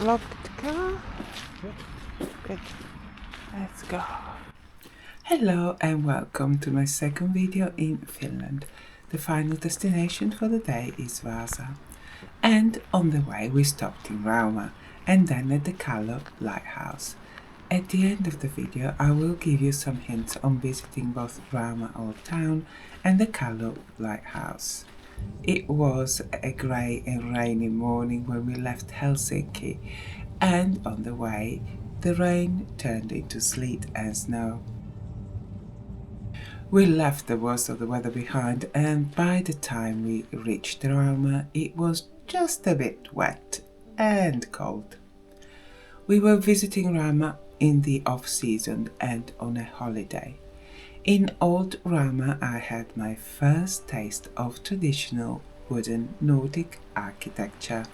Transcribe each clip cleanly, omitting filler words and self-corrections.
locked car? Good. Let's go. Hello and welcome to my second video in Finland. The final destination for the day is Vaasa. And on the way we stopped in Rauma and then at the Kallo Lighthouse. At the end of the video I will give you some hints on visiting both Rauma Old Town and the Kallo Lighthouse. It was a grey and rainy morning when we left Helsinki, and on the way the rain turned into sleet and snow. We left the worst of the weather behind, and by the time we reached Rauma it was just a bit wet and cold. We were visiting Rauma in the off-season and on a holiday. In Old Rauma I had my first taste of traditional wooden Nordic architecture.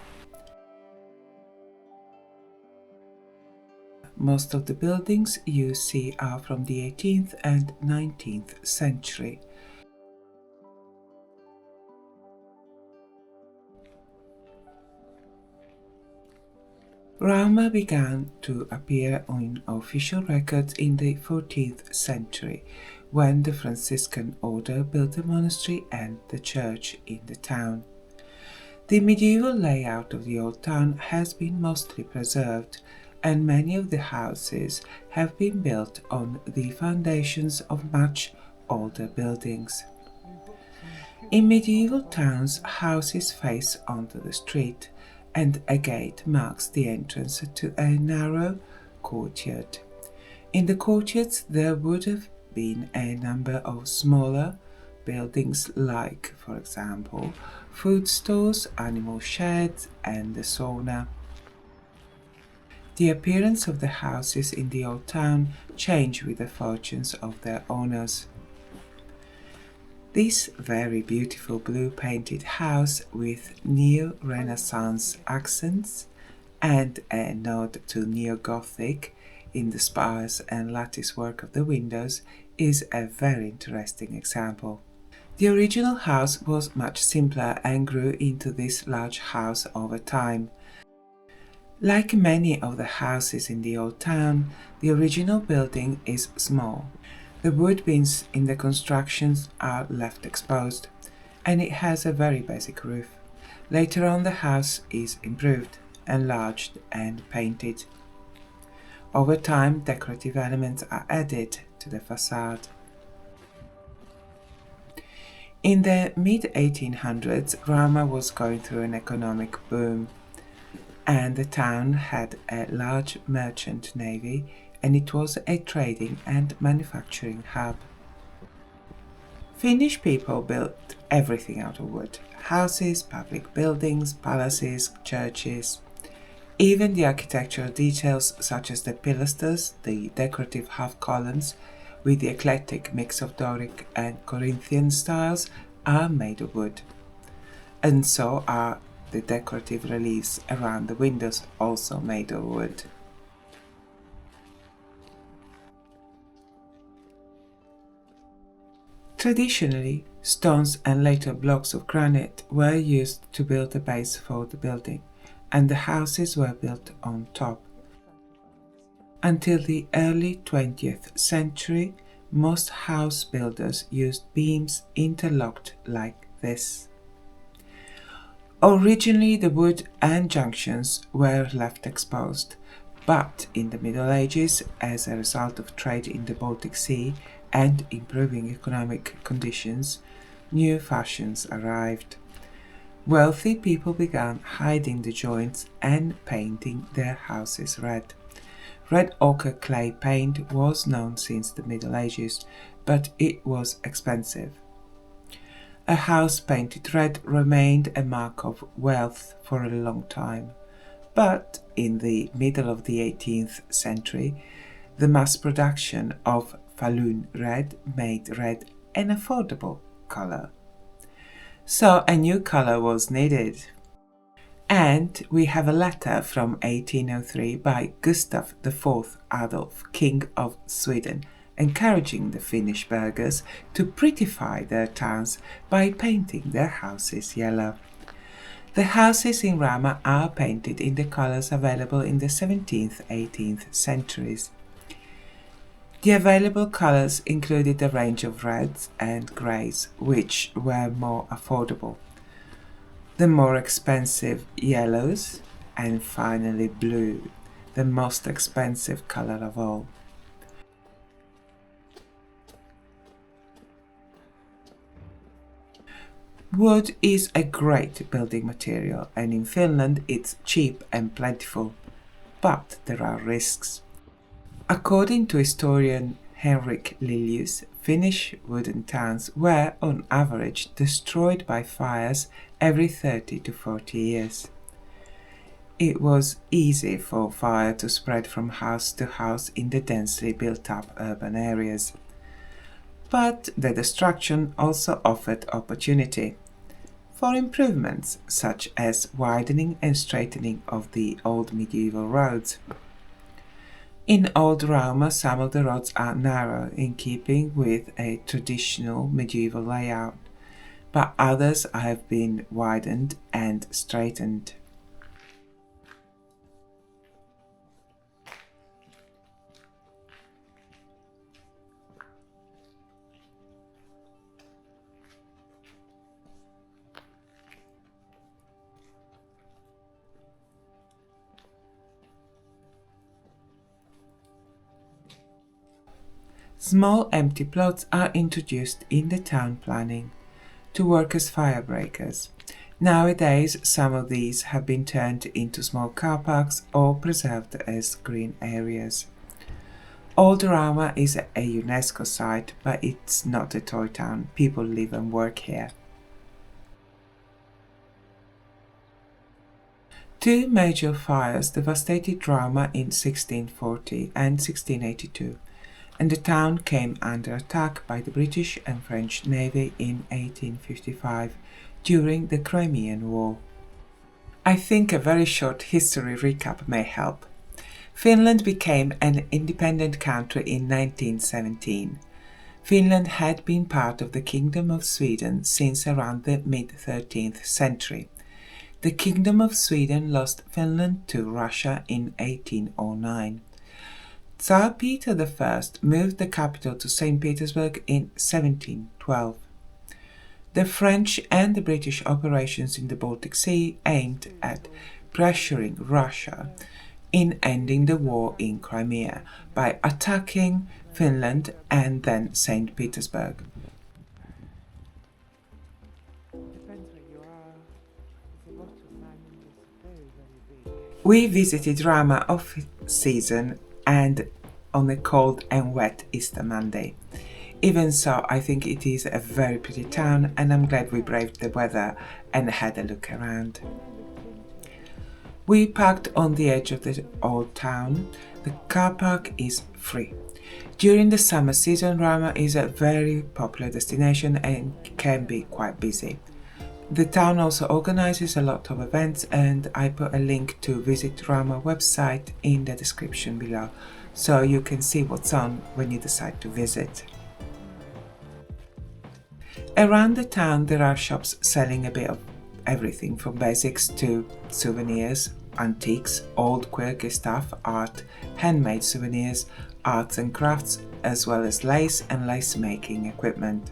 Most of the buildings you see are from the 18th and 19th century. Rauma began to appear on official records in the 14th century, when the Franciscan order built a monastery and the church in the town. The medieval layout of the old town has been mostly preserved, and many of the houses have been built on the foundations of much older buildings. In medieval towns, houses face onto the street, and a gate marks the entrance to a narrow courtyard. In the courtyards there would have been a number of smaller buildings like, for example, food stores, animal sheds and the sauna. The appearance of the houses in the old town changed with the fortunes of their owners. This very beautiful blue painted house with neo-Renaissance accents and a nod to neo-Gothic in the spires and lattice work of the windows is a very interesting example. The original house was much simpler and grew into this large house over time. Like many of the houses in the old town, the original building is small. The wood beams in the constructions are left exposed, and it has a very basic roof. Later on the house is improved, enlarged and painted. Over time, decorative elements are added to the facade. In the mid-1800s, Rauma was going through an economic boom, and the town had a large merchant navy, and it was a trading and manufacturing hub. Finnish people built everything out of wood: houses, public buildings, palaces, churches. Even the architectural details such as the pilasters, the decorative half columns with the eclectic mix of Doric and Corinthian styles are made of wood. And so are the decorative reliefs around the windows, also made of wood. Traditionally, stones and later blocks of granite were used to build the base for the building, and the houses were built on top. Until the early 20th century, most house builders used beams interlocked like this. Originally, the wood and junctions were left exposed, but in the Middle Ages, as a result of trade in the Baltic Sea and improving economic conditions, new fashions arrived. Wealthy people began hiding the joints and painting their houses red. Red ochre clay paint was known since the Middle Ages, but it was expensive. A house painted red remained a mark of wealth for a long time, but in the middle of the 18th century, the mass production of Falun red made red an affordable color. So a new color was needed. And we have a letter from 1803 by Gustav IV Adolf, King of Sweden, encouraging the Finnish burghers to prettify their towns by painting their houses yellow. The houses in Rauma are painted in the colours available in the 17th-18th centuries. The available colours included a range of reds and greys, which were more affordable, the more expensive yellows, and finally blue, the most expensive colour of all. Wood is a great building material, and in Finland it's cheap and plentiful, but there are risks. According to historian Henrik Liljus, Finnish wooden towns were on average destroyed by fires every 30 to 40 years. It was easy for fire to spread from house to house in the densely built up urban areas. But the destruction also offered opportunity for improvements such as widening and straightening of the old medieval roads. In Old Rauma, some of the roads are narrow in keeping with a traditional medieval layout, but others have been widened and straightened. Small empty plots are introduced in the town planning to work as fire breakers. Nowadays, some of these have been turned into small car parks or preserved as green areas. Old Rauma is a UNESCO site, but it's not a toy town. People live and work here. Two major fires devastated Rauma in 1640 and 1682. And the town came under attack by the British and French Navy in 1855 during the Crimean War. I think a very short history recap may help. Finland became an independent country in 1917. Finland had been part of the Kingdom of Sweden since around the mid-13th century. The Kingdom of Sweden lost Finland to Russia in 1809. Tsar Peter I moved the capital to St. Petersburg in 1712. The French and the British operations in the Baltic Sea aimed at pressuring Russia in ending the war in Crimea by attacking Finland and then St. Petersburg. We visited Rauma off-season and on a cold and wet Easter Monday. Even so, I think it is a very pretty town and I'm glad we braved the weather and had a look around. We parked on the edge of the old town. The car park is free. During the summer season, Rauma is a very popular destination and can be quite busy. The town also organizes a lot of events, and I put a link to visit Rauma website in the description below, so you can see what's on when you decide to visit. Around the town there are shops selling a bit of everything from basics to souvenirs, antiques, old quirky stuff, art, handmade souvenirs, arts and crafts, as well as lace and lace making equipment.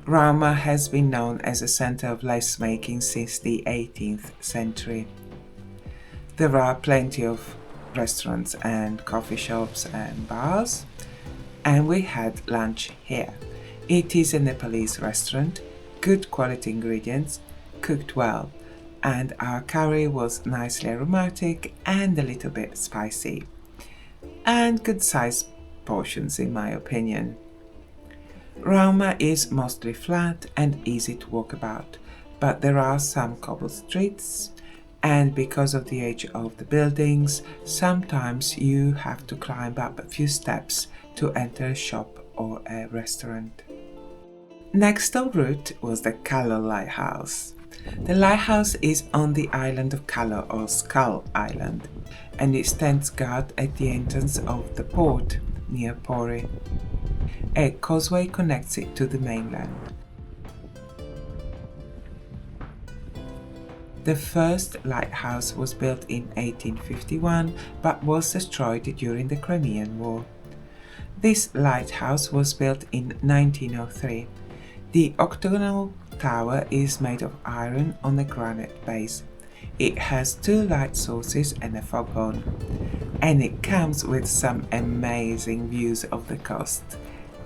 Rauma has been known as a center of lace making since the 18th century. There are plenty of restaurants and coffee shops and bars, and we had lunch here. It is a Nepalese restaurant, good quality ingredients, cooked well, and our curry was nicely aromatic and a little bit spicy, and good sized portions in my opinion. Rauma is mostly flat and easy to walk about, but there are some cobbled streets, and because of the age of the buildings, sometimes you have to climb up a few steps to enter a shop or a restaurant. Next en route was the Kallo Lighthouse. The lighthouse is on the island of Kallo, or Skull Island, and it stands guard at the entrance of the port near Pori. A causeway connects it to the mainland. The first lighthouse was built in 1851 but was destroyed during the Crimean War. This lighthouse was built in 1903. The octagonal tower is made of iron on a granite base. It has 2 light sources and a foghorn, and it comes with some amazing views of the coast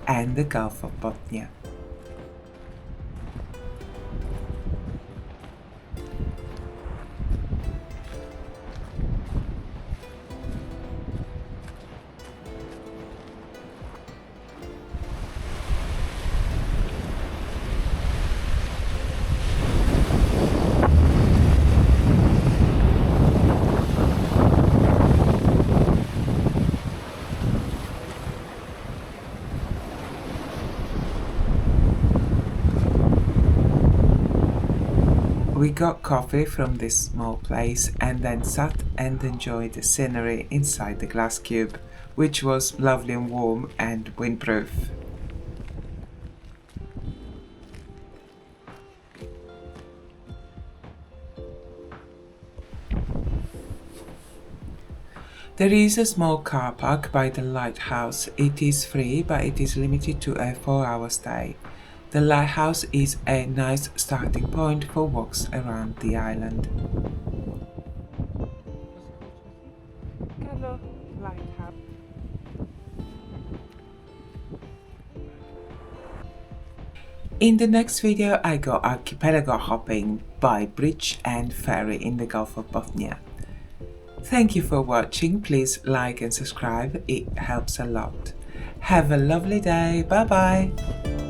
and the Gulf of Bothnia. We got coffee from this small place and then sat and enjoyed the scenery inside the glass cube, which was lovely and warm and windproof. There is a small car park by the lighthouse. It is free, but it is limited to a 4-hour stay. The lighthouse is a nice starting point for walks around the island. Kallo Lighthouse. In the next video I go archipelago hopping by bridge and ferry in the Gulf of Bothnia. Thank you for watching. Please like and subscribe, it helps a lot. Have a lovely day. Bye bye.